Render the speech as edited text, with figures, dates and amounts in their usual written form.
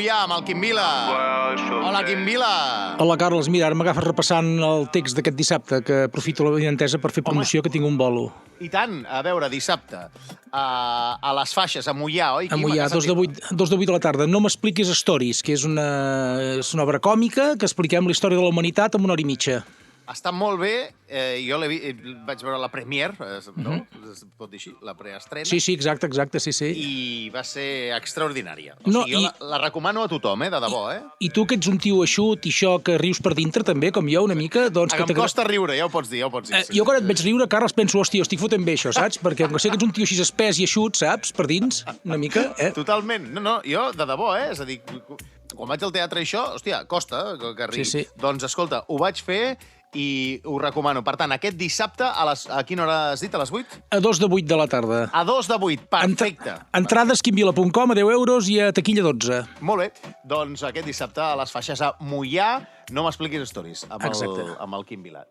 Ja, amb el Quim Vila. Hola, Quim Vila. Hola, Carles. Mira, ara m'agafes repassant el text d'aquest dissabte, que aprofito la benentesa per fer promoció, que tinc un bolo. I tant, a veure, dissabte, a les Faixes, a Moià, oi? A Moià, 2 de 8 de la tarda. No m'expliquis stories, que és una obra còmica que expliquem la història de la humanitat en 1 hora i mitja. Està molt bé, jo vaig veure la premiere, no? Es pot dir així, la preestrena. Sí, exacte, sí. I va ser extraordinària. O sigui, jo la recomano a tothom, de debò, I tu, que ets un tio eixut i això, que rius per dintre també, com jo, una mica, doncs... Em costa riure, ja ho pots dir, Jo quan et veig riure, Carles, penso, hòstia, estic fotent bé això, saps? Perquè sé que ets un tio així espès i eixut, saps? Per dins, una mica, Totalment. No, jo, de debò, És a dir, quan vaig al teatre això, hòstia, costa que rigui. Sí. Doncs, escolta, ho vaig fer i ho recomano. Per tant, aquest dissabte, a quina hora has dit? A les 8? A 2 de 8 de la tarda. A 2 de 8, perfecte. Entrades quimvila.com a 10 euros i a taquilla 12. Molt bé. Doncs aquest dissabte a les Faixes a Moià, no m'expliquis stories amb el Quim Vila.